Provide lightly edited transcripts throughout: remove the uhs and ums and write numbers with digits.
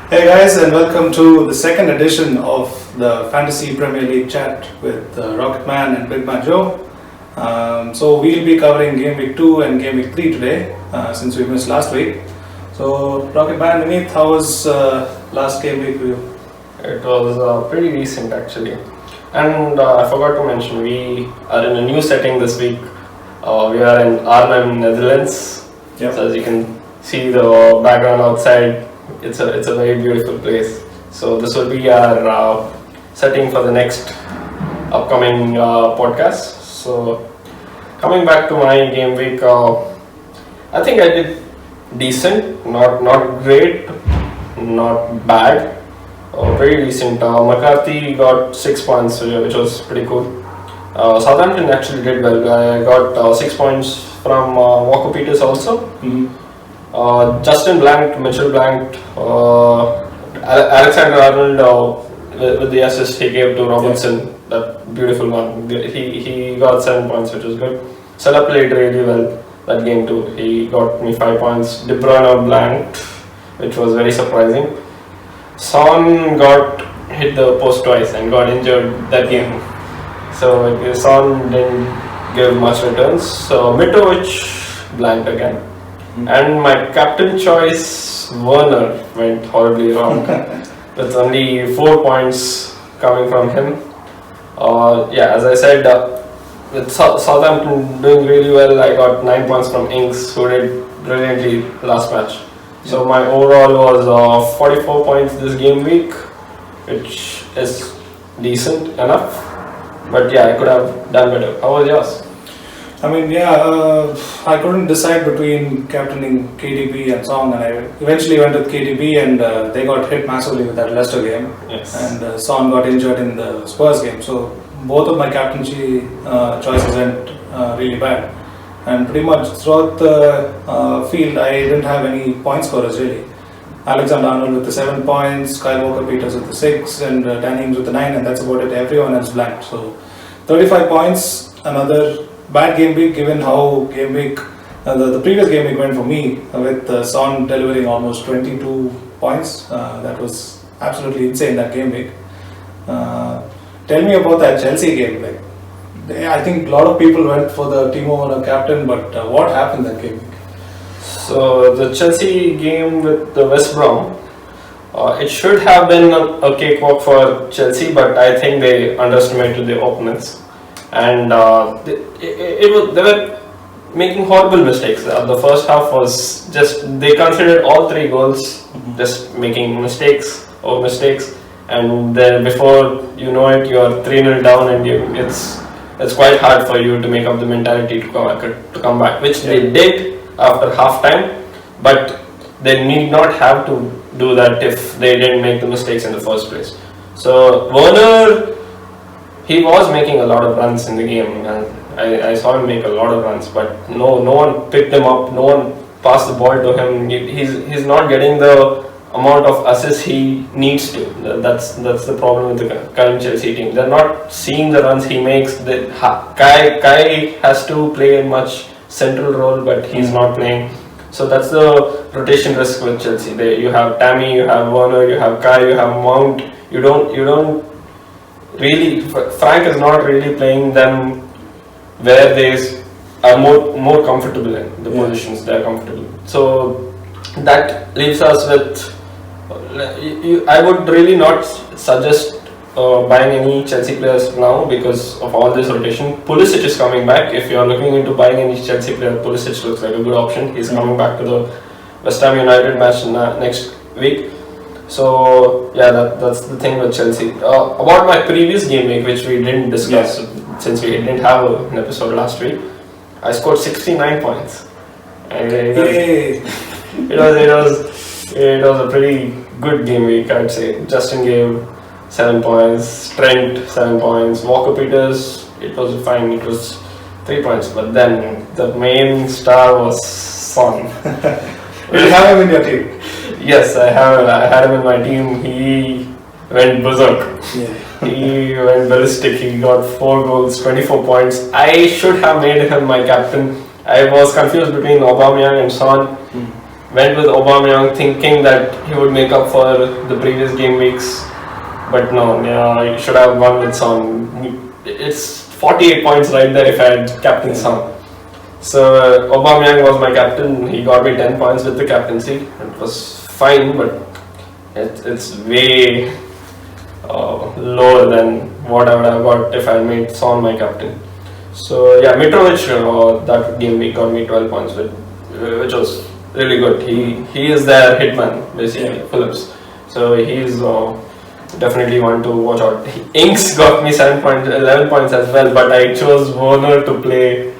Hey guys, and welcome to the second edition of the Fantasy Premier League chat with Rocket Man and Big Man Joe. So we'll be covering Game Week 2 and Game Week 3 today, since we missed last week. So Rocket Man, Vinith, how was last Game Week for you? It was pretty decent actually. And I forgot to mention, we are in a new setting this week. We are in Arnhem, Netherlands. Yep. So as you can see the background outside, it's a very beautiful place. So this will be our setting for the next upcoming podcast. So coming back to my game week, I think I did decent, not great, not bad. Pretty decent. McCarthy got 6 points, which was pretty cool. Southampton actually did well. I got 6 points from Walker Peters also. Mm-hmm. Justin blanked, Mitchell blanked, Alexander Arnold with the assist he gave to Robertson, that beautiful one. He got 7 points, which was good. Salah played really well that game too. He got me 5 points. De Bruyne blanked, which was very surprising. Son got hit the post twice and got injured that game. So Son didn't give much returns. So Mitrovic blanked again. And my captain choice, Werner, went horribly wrong. With only 4 points coming from him. As I said, with Southampton doing really well, I got 9 points from Ings, who did brilliantly last match. So my overall was 44 points this game week, which is decent enough. But yeah, I could have done better. How was yours? I mean, I couldn't decide between captaining KDB and Song, and I eventually went with KDB, and they got hit massively with that Leicester game. Yes. And Son got injured in the Spurs game. So both of my captaincy choices went really bad. And pretty much throughout the field, I didn't have any point scorers really. Alexander Arnold with the 7 points, Kyle Walker-Peters with the 6, and Danny Ings with the 9, and that's about it. Everyone else blanked. So 35 points, another bad game week given how game week, the previous game week went for me, with Son delivering almost 22 points. That was absolutely insane, that game week. Tell me about that Chelsea game. I think a lot of people went for the Timo Werner captain, but what happened that game week? So the Chelsea game with the West Brom, it should have been a cakewalk for Chelsea, but I think they underestimated their opponents, and they were making horrible mistakes. The first half was just, they considered all 3 goals just making mistakes, and then before you know it, you're 3-0 down, and it's quite hard for you to make up the mentality to come back, which they did after half time, but they need not have to do that if they didn't make the mistakes in the first place. So Werner, he was making a lot of runs in the game, and I saw him make a lot of runs, but no one picked him up, no one passed the ball to him. He's not getting the amount of assists he needs to. That's the problem with the current Chelsea team. They're not seeing the runs he makes. Kai has to play a much central role, but he's not playing. So that's the rotation risk with Chelsea. You have Tammy, you have Werner, you have Kai, you have Mount. You don't really. Frank is not really playing them where they are more comfortable in the positions they are comfortable. So that leaves us with. I would really not suggest buying any Chelsea players now because of all this rotation. Pulisic is coming back. If you are looking into buying any Chelsea player, Pulisic looks like a good option. He's coming back to the West Ham United match next week. So that's the thing with Chelsea. About my previous game week, which we didn't discuss since we didn't have an episode last week, I scored 69 points. And it was a pretty good game week, I'd say. Justin gave 7 points, Trent 7 points, Walker Peters, it was fine, it was 3 points, but then the main star was Son. You have him in your team? Yes, I had him in my team. He went berserk. He went ballistic. He got 4 goals, 24 points. I should have made him my captain. I was confused between Aubameyang and Son. went with Aubameyang thinking that he would make up for the previous game weeks, but no, yeah, he should have gone with Son. It's 48 points right there if I had captain Son. So Aubameyang was my captain. He got me 10 points with the captaincy. It was fine, but it's way lower than what I would have got if I made Son my captain. So yeah, Mitrovic that game week got me 12 points, which was really good. He is their hitman basically, Phillips. So he's definitely one to watch out. Inks got me 11 points as well, but I chose Werner to play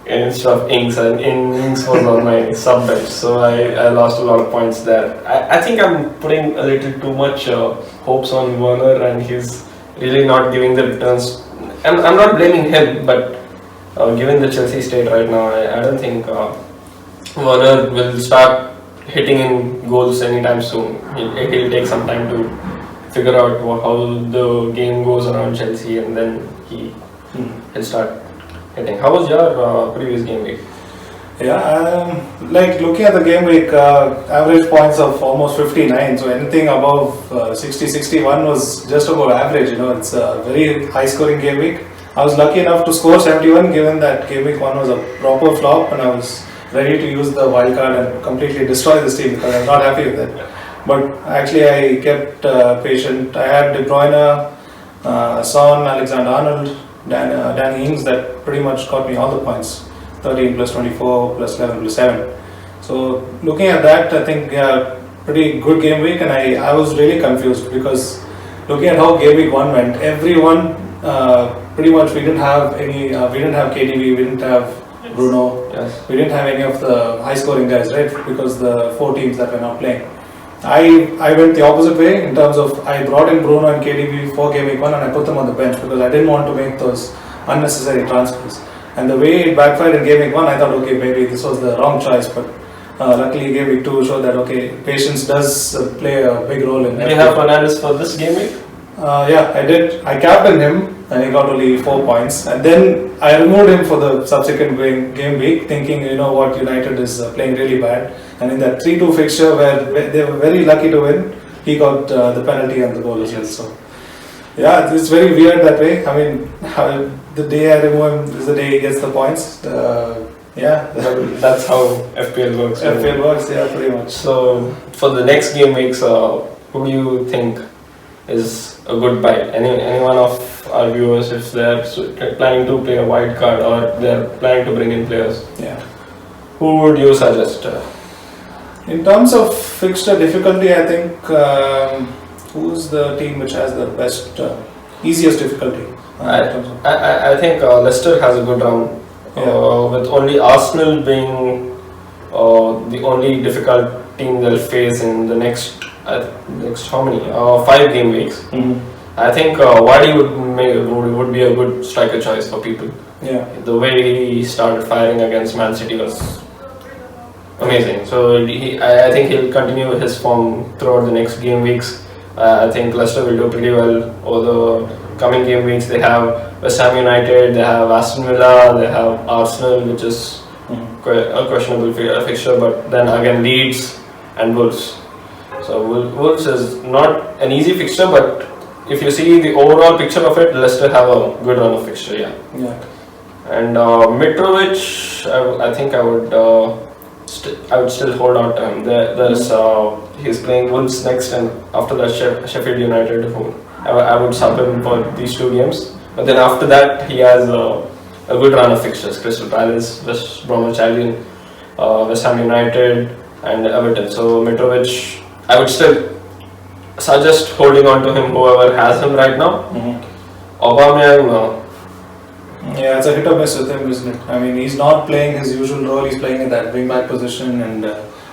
instead of Inks, and Inks was on my sub bench, so I lost a lot of points there. I think I'm putting a little too much hopes on Werner, and he's really not giving the returns. I'm not blaming him, but given the Chelsea state right now, I don't think Werner will start hitting in goals anytime soon. He'll take some time to figure out how the game goes around Chelsea, and then he'll start hitting. How was your previous game week? Yeah, like looking at the game week, average points of almost 59, so anything above 60, 61 was just about average. It's a very high scoring game week. I was lucky enough to score 71, given that game week 1 was a proper flop, and I was ready to use the wild card and completely destroy this team because I was not happy with it. But actually I kept patient. I had De Bruyne, Son, Alexander-Arnold, Danny Ings that pretty much got me all the points. 13 plus 24 plus 11 plus 7. So looking at that, I think pretty good game week, and I was really confused because looking at how game week 1 went, everyone pretty much we didn't have KDB, we didn't have Bruno, yes. We didn't have any of the high scoring guys, right? Because the 4 teams that were not playing. I went the opposite way in terms of I brought in Bruno and KDB for game week 1 and I put them on the bench because I didn't want to make those unnecessary transfers. And the way it backfired in game week 1, I thought, okay, maybe this was the wrong choice, but luckily game week 2 showed that, okay, patience does play a big role in it. Did you have Fernandes for this game week? Yeah, I did. I captained him and he got only 4 points. And then I removed him for the subsequent game week, thinking, United is playing really bad. And in that 3-2 fixture where they were very lucky to win, he got the penalty and the goal as well. So, yeah, it's very weird that way. I mean, the day I remove him is the day he gets the points. Yeah. That's how FPL works. FPL works, yeah, pretty much. So, for the next game weeks, who do you think is a good buy? Any one of our viewers, if they're planning to play a wild card or they're planning to bring in players, who would you suggest? In terms of fixture difficulty, I think who's the team which has the best, easiest difficulty? I think Leicester has a good run, with only Arsenal being the only difficult team they'll face in the next how many? 5 game weeks. Mm-hmm. I think ViDe would be a good striker choice for people. Yeah. The way he started firing against Man City was amazing. So I think he'll continue his form throughout the next game weeks. I think Leicester will do pretty well over the coming game weeks. They have West Ham United, they have Aston Villa, they have Arsenal, which is a questionable fixture, but then again Leeds and Wolves. So Wolves is not an easy fixture, but if you see the overall picture of it, Leicester have a good run of fixture, yeah. And Mitrovic, I think I would still hold on to him. There's he's playing Wolves next, and after that Sheffield United, who I would sub him for these 2 games. But then after that, he has a good run of fixtures: Crystal Palace, West Bromwich Albion, West Ham United, and Everton. So Mitrovic, I would still suggest holding on to him, whoever has him right now. Aubameyang, yeah, it's a hit or miss with him, isn't it? I mean, he's not playing his usual role. He's playing in that wing back position, and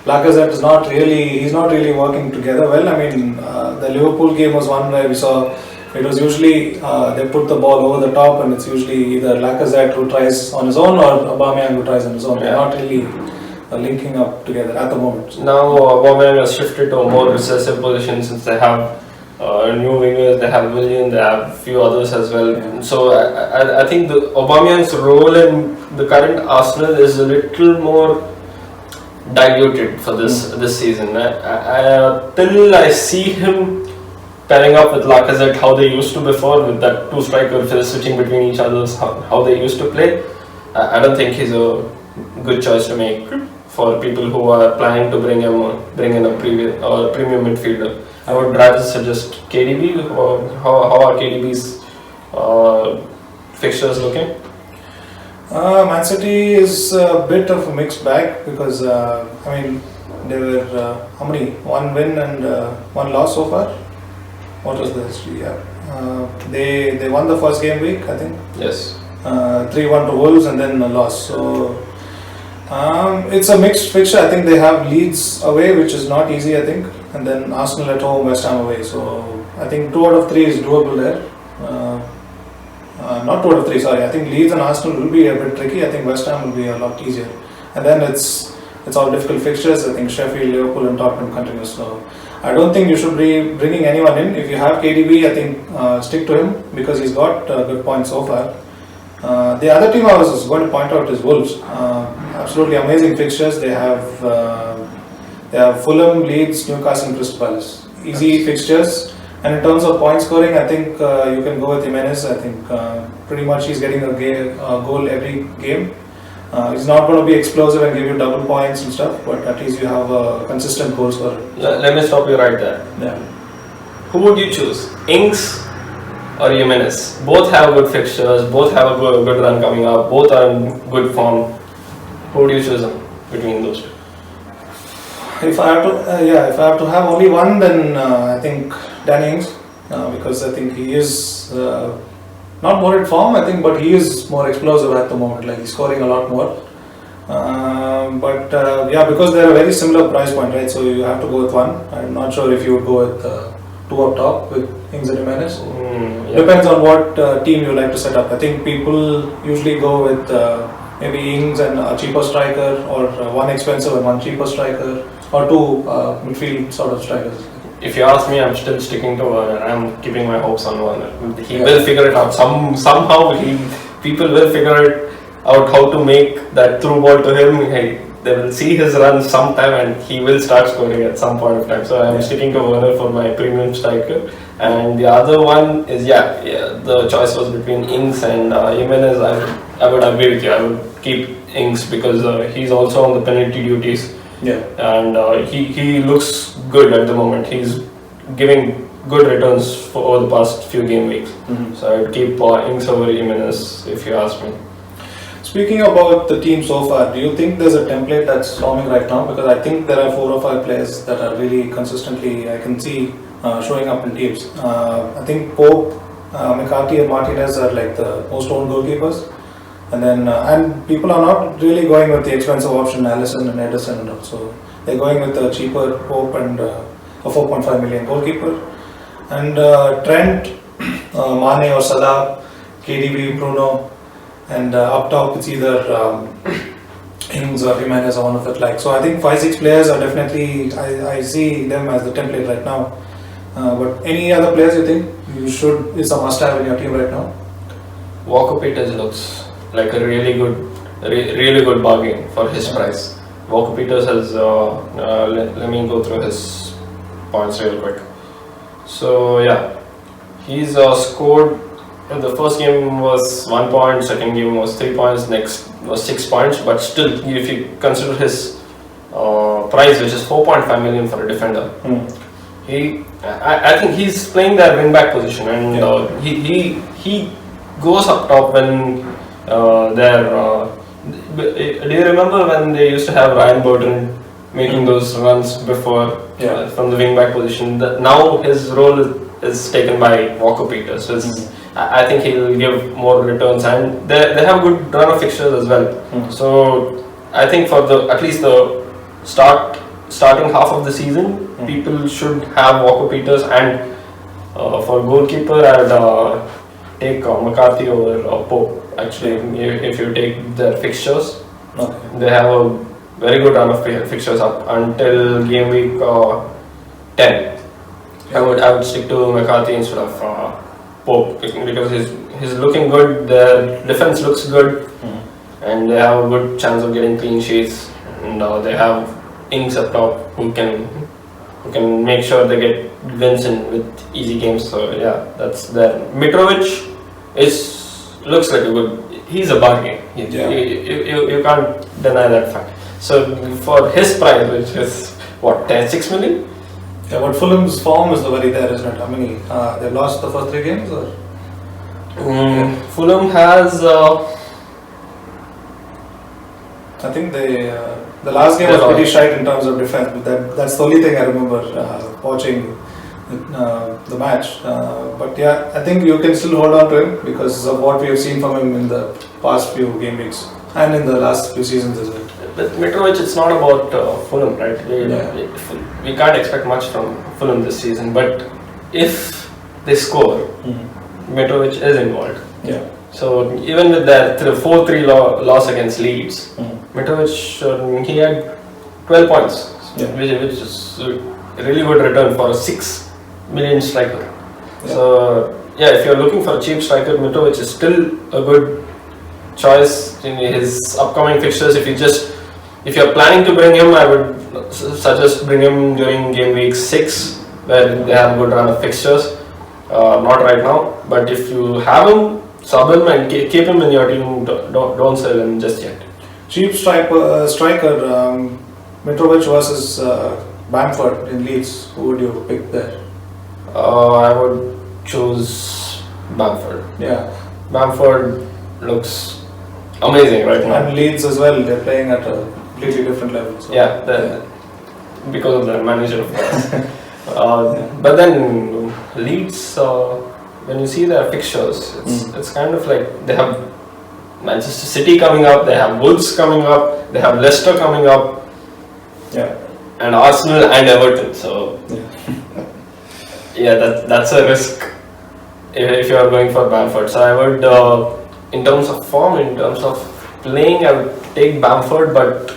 Lacazette is not really working together well. I mean, the Liverpool game was one where we saw it was usually they put the ball over the top, and it's usually either Lacazette who tries on his own or Aubameyang who tries on his own. They're not really linking up together at the moment. Now Aubameyang has shifted to a more recessive position since they have new wingers, they have Willian, they have a few others as well. So I think the Aubameyang's role in the current Arsenal is a little more diluted for this season. Till I see him pairing up with Lacazette, how they used to before, with that two striker switching between each other, how they used to play. I don't think he's a good choice to make for people who are planning to bring in a premium midfielder. I would rather suggest KDB. Or how are KDB's fixtures looking? Man City is a bit of a mixed bag because they were how many? One win and one loss so far. What was the history? Yeah, they won the first game week, I think. Yes. 3-1 to Wolves and then a loss. So it's a mixed fixture. I think they have Leeds away, which is not easy, I think, and then Arsenal at home, West Ham away. So I think 2 out of 3 is doable there. Not 2 out of 3, sorry. I think Leeds and Arsenal will be a bit tricky. I think West Ham will be a lot easier. And then it's all difficult fixtures. I think Sheffield, Liverpool and Tottenham continue. So I don't think you should be bringing anyone in. If you have KDB, I think stick to him because he's got good points so far. The other team I was going to point out is Wolves. Absolutely amazing fixtures. They have Fulham, Leeds, Newcastle and Crystal Palace. Easy fixtures. And in terms of point scoring, I think you can go with Jimenez. I think pretty much he's getting a goal every game. He's not going to be explosive and give you double points and stuff, but at least you have a consistent goal scorer. Let me stop you right there. Yeah. Who would you choose? Ings or Jimenez? Both have good fixtures, both have a good run coming up, both are in good form. Who would you choose between those two? If I have to have only one, then I think Danny Ings, because I think he is not more in form, I think, but he is more explosive at the moment. Like he's scoring a lot more. Because they're a very similar price point, right? So you have to go with one. I'm not sure if you would go with 2 up top with Ings and Jimenez. Depends on what team you like to set up. I think people usually go with maybe Ings and a cheaper striker, or one expensive and one cheaper striker, or 2 midfield sort of strikers. If you ask me, I'm still sticking to Werner. I'm keeping my hopes on Werner. He will figure it out. Somehow people will figure it out how to make that through ball to him. They will see his run sometime and he will start scoring at some point of time. So I'm sticking to Werner for my premium striker. And the other one is, the choice was between Ings and Jimenez. I would agree with you. I would keep Ings because he's also on the penalty duties. Yeah. And he looks good at the moment. He's giving good returns for over the past few game weeks. Mm-hmm. So I would keep Ings over Jimenez if you ask me. Speaking about the team so far, do you think there's a template that's forming right now? Because I think there are 4 or 5 players that are really consistently, I can see showing up in teams. I think Pope, McCarthy and Martinez are like the most owned goalkeepers. And then and people are not really going with the expensive option, Alisson and Ederson and all. So they're going with the cheaper Pope and a 4.5 million goalkeeper. And Trent, Mane or Salah, KDB, Bruno, and up top it's either Ings or Jimenez or one of that like. So I think 5-6 players are definitely, I see them as the template right now. But any other players you think it's a must have in your team right now? Walker Peters looks like a really good bargain for his price. Walker Peters has, let me go through his points real quick. So he's scored, the first game was 1 point, second game was 3 points, next was 6 points, but still if you consider his price, which is 4.5 million for a defender, I think he's playing that wing back position, and he goes up top when do you remember when they used to have Ryan Burton making those runs before from the wing back position? Now his role is taken by Walker Peters. So I think he'll give more returns, and they have a good run of fixtures as well. So I think for at least the starting half of the season, people should have Walker Peters, and for goalkeeper I'd take McCarthy over Pope. Actually, if you take their fixtures, they have a very good run of fixtures up until game week 10. I would stick to McCarthy instead of Pope because he's looking good. Their defense looks good, and they have a good chance of getting clean sheets. and they have Ings up top who can make sure they get wins in with easy games. So yeah, that's there. Mitrovic looks like a good. He's a bargain. You can't deny that fact. So for his price, which is what, 6 million? Yeah, but Fulham's form is very there, isn't it? How many? They've lost the first 3 games, or? Fulham has. I think the last game was pretty shite in terms of defense, but that's the only thing I remember watching the match. But yeah, I think you can still hold on to him because of what we have seen from him in the past few game weeks and in the last few seasons as well. With Mitrovic, it's not about Fulham, right? We can't expect much from Fulham this season, but if they score, Mitrovic is involved. Yeah. So even with that 4-3 loss against Leeds, Mitrovic, he had 12 points, which is a really good return for a 6 million striker. Yeah. So yeah, if you're looking for a cheap striker, Mitrovic is still a good choice in his upcoming fixtures. If you're planning to bring him, I would suggest bring him during game week 6, where they have a good run of fixtures. Not right now, but if you have him, sub him and keep him in your team. Don't sell him just yet. Cheap striker, Mitrovic versus Bamford in Leeds. Who would you pick there? I would choose Bamford. Yeah, Bamford looks amazing right now. And Leeds as well. They're playing at a completely different level. So. Yeah, because of the manager, of course. But then Leeds, when you see their fixtures, it's kind of like they have Manchester City coming up, they have Wolves coming up, they have Leicester coming up, and Arsenal and Everton. So that's a risk if you are going for Bamford. So I would, in terms of form, in terms of playing, I would take Bamford, but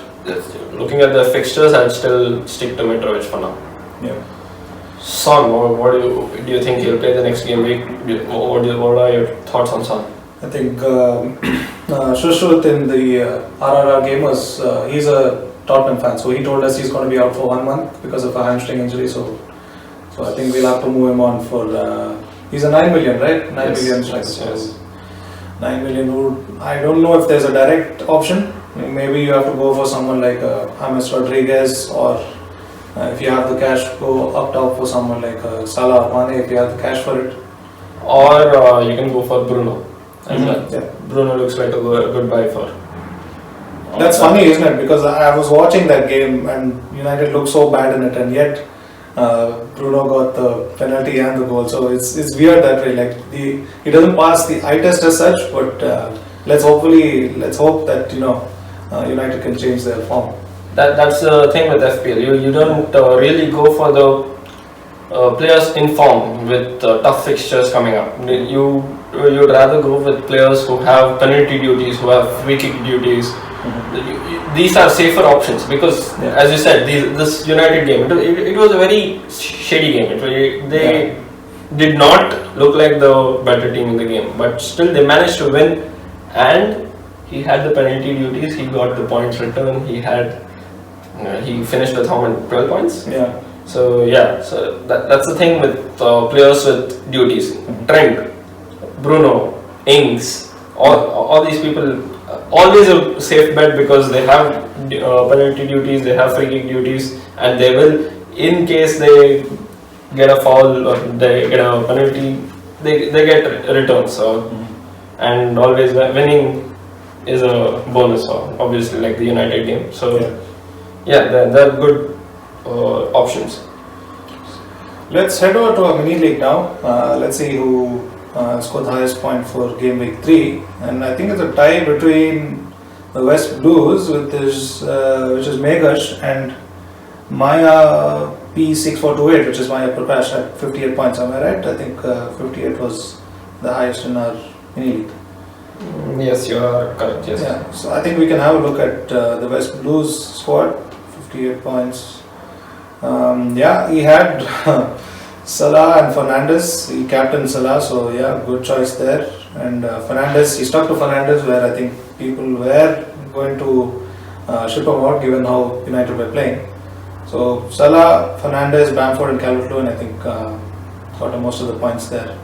looking at the fixtures, I'd still stick to Mitrovic for now. Yeah. Son, what do you think he'll play the next game week? What are your thoughts on Son? I think Shushruth in the RRR game he's a Tottenham fan, so he told us he's going to be out for 1 month because of a hamstring injury. So I think we'll have to move him on for. He's a 9 million, right? 9 million strikes. Yes. 9 million. I don't know if there's a direct option. Maybe you have to go for someone like James Rodriguez, or if you have the cash, go up top for someone like Salah or Mane if you have the cash for it. Or you can go for Bruno as well. Yeah. Bruno looks like a good buy for. That's funny, isn't it? Because I was watching that game and United looked so bad in it, and yet Bruno got the penalty and the goal. So it's weird that way. Like he doesn't pass the eye test as such, but let's hope that United can change their form. That's the thing with FPL. You don't really go for the players in form with tough fixtures coming up. You'd rather go with players who have penalty duties, who have free kick duties. These are safer options because, as you said, this United game, it was a very shady game. They did not look like the better team in the game, but still they managed to win. And he had the penalty duties. He got the points return. He finished with how many? 12 points? Yeah. So that's the thing with players with duties. Trent, Bruno, Ings, all these people, always a safe bet because they have penalty duties, they have free kick duties, and they will, in case they get a foul or they get a penalty, they get returns. So and always winning is a bonus, obviously, like the United game. So they're good options. Let's head over to a mini league now. Let's see who scored the highest point for game week 3, and I think it's a tie between the West Blues which is Megash, and Maya P6428, which is Maya Prakash at 58 points. Am I right? I think 58 was the highest in our mini league. Yes, you are correct. Yes. Yeah. So I think we can have a look at the West Blues squad. 58 points. He had Salah and Fernandes. He captained Salah, so good choice there. And Fernandes, he stuck to Fernandes, where I think people were going to ship him out given how United were playing. So Salah, Fernandes, Bamford and Calvert-Lewin I think got most of the points there.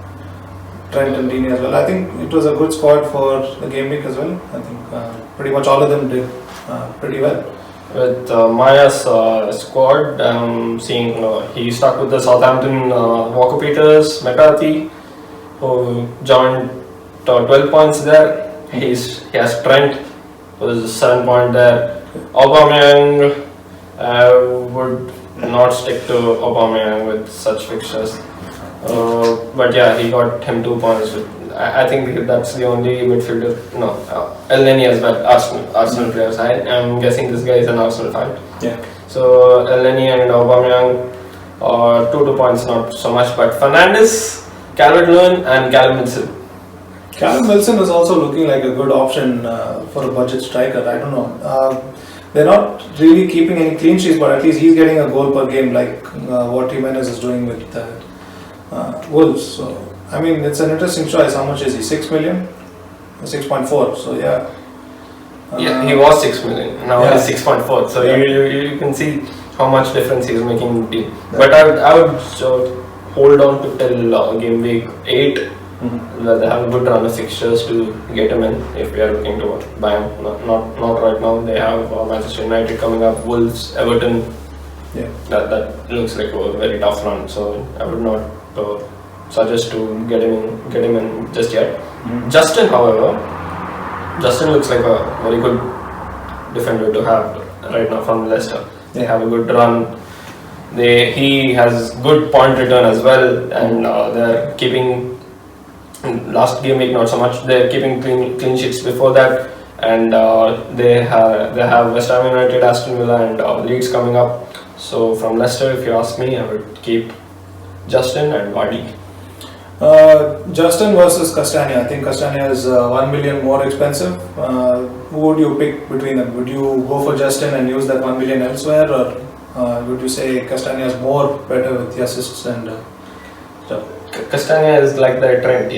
Trent and Dini as well. I think it was a good squad for the game week as well. I think pretty much all of them did pretty well. With Maya's squad, seeing he stuck with the Southampton Walker Peters, McCarthy, who joined 12 points there. He has Trent, who's 7 point there. Aubameyang, would not stick to Aubameyang with such fixtures. But yeah, he got him 2 points. I think that's the only midfielder. No, El Neni as well. Arsenal players. I am guessing this guy is an Arsenal fan. Yeah. So El Neni and Aubameyang, 2 points, not so much. But Fernandes, Calvert-Lewin, and Callum Wilson. Callum Wilson is also looking like a good option for a budget striker. I don't know. They're not really keeping any clean sheets, but at least he's getting a goal per game, like what Jimenez is doing with Wolves. So I mean, it's an interesting choice. How much is he? 6 million? 6.4. So yeah. Yeah, he was 6 million. Now Yeah. he's 6.4. So Yeah. you can see how much difference he's making in the team. But I would hold on to till game week 8. That they have a good run of fixtures to get him in if we are looking to buy him. Not right now. They have Manchester United coming up, Wolves, Everton. Yeah. That looks like a very tough run. So I would not suggest to get him in just yet. Justin, however, looks like a very good defender to have right now from Leicester. They have a good run. He has good point return as well, and they're keeping. Last game week not so much. They're keeping clean sheets before that, and they have West Ham United, Aston Villa, and Leeds coming up. So from Leicester, if you ask me, I would keep Justin and ViDe. Justin versus Castagna. I think Castagna is 1 million more expensive. Who would you pick between them? Would you go for Justin and use that 1 million elsewhere, or would you say Castagna is more better with the assists and stuff? Castagna is like the Trent,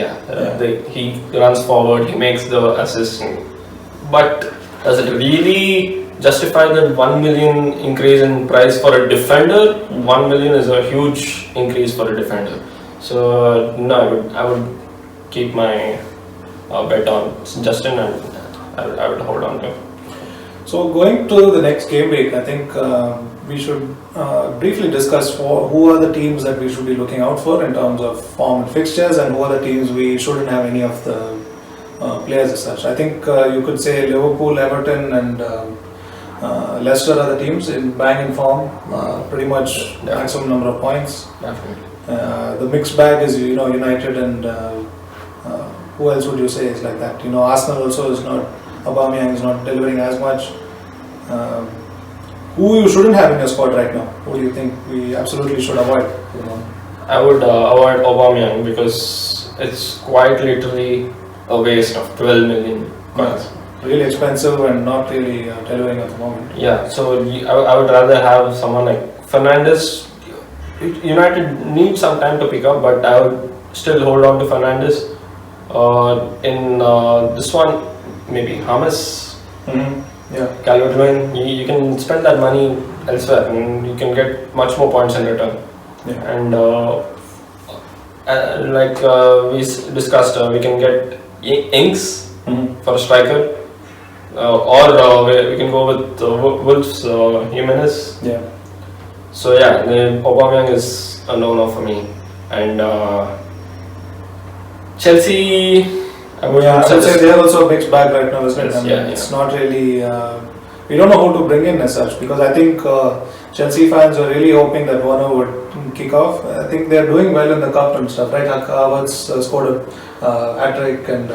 he runs forward, he makes the assist. But does it really justify the 1 million increase in price for a defender? 1 million is a huge increase for a defender. So no, I would keep my bet on Justin, and I would hold on to him. So going to the next game week, I think we should briefly discuss who are the teams that we should be looking out for in terms of form and fixtures, and who are the teams we shouldn't have any of the players as such. I think you could say Liverpool, Everton and Leicester are the teams in bang form, pretty much maximum number of points. Definitely. The mixed bag is United and who else would you say is like that? Arsenal also is not. Aubameyang is not delivering as much. Who you shouldn't have in your squad right now? Who do you think we absolutely should avoid? I would avoid Aubameyang because it's quite literally a waste of 12 million coins. Really expensive and not really delivering at the moment. Yeah, so I would rather have someone like Fernandes. United need some time to pick up, but I would still hold on to Fernandes. In this one, maybe Hamas, Calvert-Lewin. You can spend that money elsewhere, and you can get much more points in return. Yeah. And like we discussed, we can get Inks for a striker, or we can go with Wolves, Jimenez. Yeah. So yeah, the Aubameyang is a no-no for me, and Chelsea. I would say they are also a mixed bag right now, isn't it? Yes, it's not really. We don't know who to bring in as such, because I think Chelsea fans are really hoping that Werner would kick off. I think they are doing well in the cup and stuff, right? Havertz scored a hat-trick, and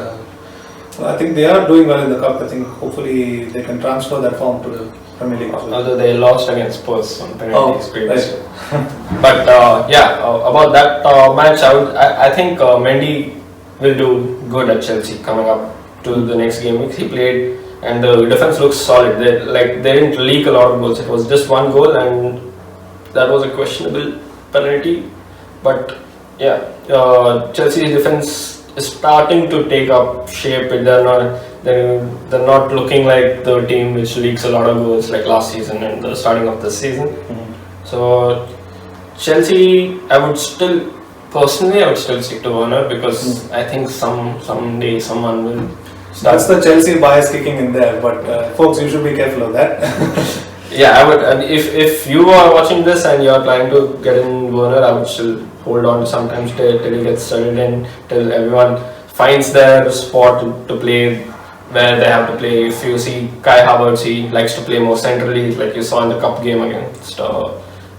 I think they are doing well in the cup. I think hopefully they can transfer that form to the Premier League. Although they lost against Spurs on penalties previously. Right. But about that match, I think Mendy will do good at Chelsea coming up to the next game week. He played, and the defense looks solid. They didn't leak a lot of goals. It was just one goal, and that was a questionable penalty. But yeah, Chelsea's defense is starting to take up shape. they're not looking like the team which leaks a lot of goals like last season and the starting of the season. So Chelsea, I would still stick to Werner because I think someday someone will start. That's the Chelsea bias kicking in there, but folks, you should be careful of that. Yeah, I would. And if you are watching this and you are trying to get in Werner, I would still hold on sometimes till he gets settled in, till everyone finds their spot to play where they have to play. If you see Kai Havertz, he likes to play more centrally, like you saw in the cup game against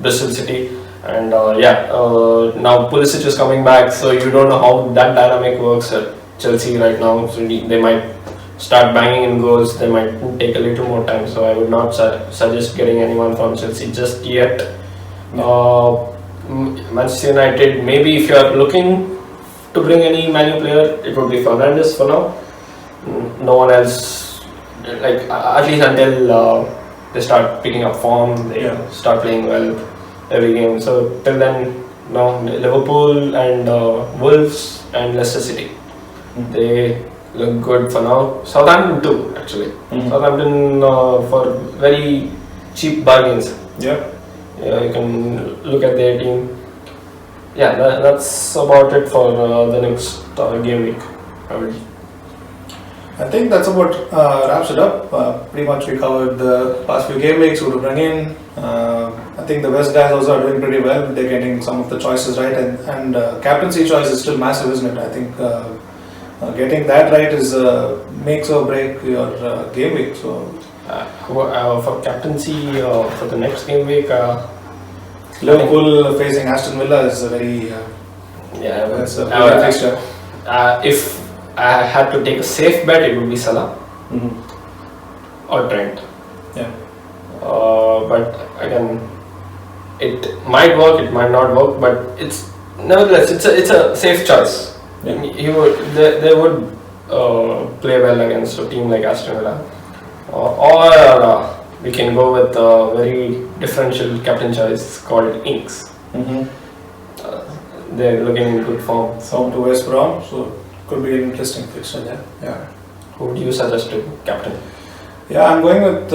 Bristol City. And now Pulisic is coming back, so you don't know how that dynamic works at Chelsea right now. So they might start banging in goals, they might take a little more time. So I would not suggest getting anyone from Chelsea just yet. Manchester United, maybe if you are looking to bring any Man U player, it would be Fernandes for now. No one else, like at least until they start picking up form, they start playing well every game. So till then, no, Liverpool and Wolves and Leicester City, they look good for now. Southampton too, actually. Southampton for very cheap bargains. Yeah, you can look at their team. Yeah, that's about it for the next game week. I think that's about wraps it up. Pretty much we covered the past few game weeks, who to bring in. I think the West guys also are doing pretty well. They're getting some of the choices right, and captaincy choice is still massive, isn't it? I think getting that right is makes or break your game week. So for captaincy for the next game week, Liverpool facing Aston Villa is a very that's a big fixture. If I had to take a safe bet, it would be Salah or Trent. Yeah. But again, it might work, it might not work, but it's nevertheless it's a safe choice. Yeah. They would play well against a team like Aston Villa, or we can go with a very differential captain choice called Inks. They're looking in good form. Home to West Brom, so could be an interesting fixture there. Yeah. Who would you suggest to captain? Yeah, I'm going with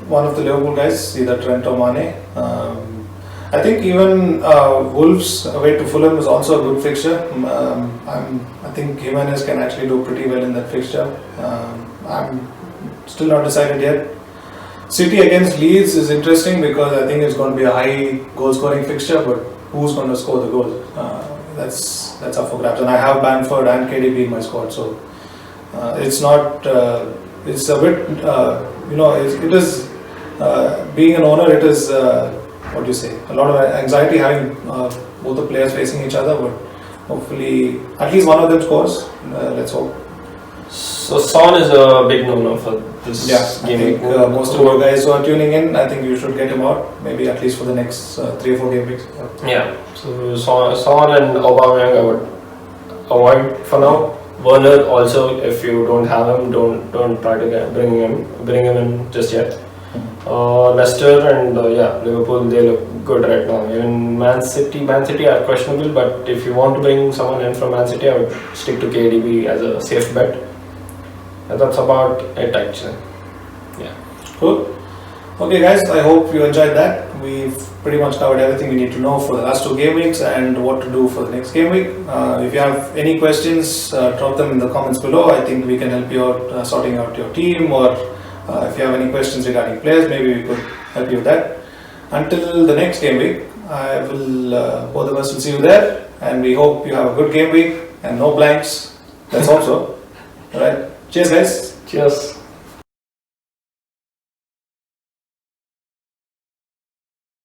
one of the Liverpool guys, either Trent or Mane. I think even Wolves away to Fulham is also a good fixture. I think Jimenez can actually do pretty well in that fixture. I'm still not decided yet. City against Leeds is interesting because I think it's going to be a high goal scoring fixture, but who's going to score the goal? That's up for grabs. And I have Bamford and KDB in my squad, so it's not. It's a bit. It is being an owner. It is what do you say? A lot of anxiety having both the players facing each other, but hopefully at least one of them scores. Let's hope. So Son is a big no-no for this game. I think most of you guys who are tuning in, I think you should get him out, maybe at least for the next 3 or 4 game weeks. Yeah. So Son and Aubameyang I would avoid for now. Werner also, if you don't have him, don't try to bring him in just yet. Leicester and Liverpool, they look good right now. Even Man City are questionable, but if you want to bring someone in from Man City, I would stick to KDB as a safe bet. And that's about it actually. Yeah. Cool. Okay guys, I hope you enjoyed that. We've pretty much covered everything we need to know for the last 2 game weeks and what to do for the next game week. If you have any questions, drop them in the comments below. I think we can help you out sorting out your team, or if you have any questions regarding players, maybe we could help you with that. Until the next game week, both of us will see you there, and we hope you have a good game week and no blanks. Let's hope so. Alright, cheers guys. Cheers.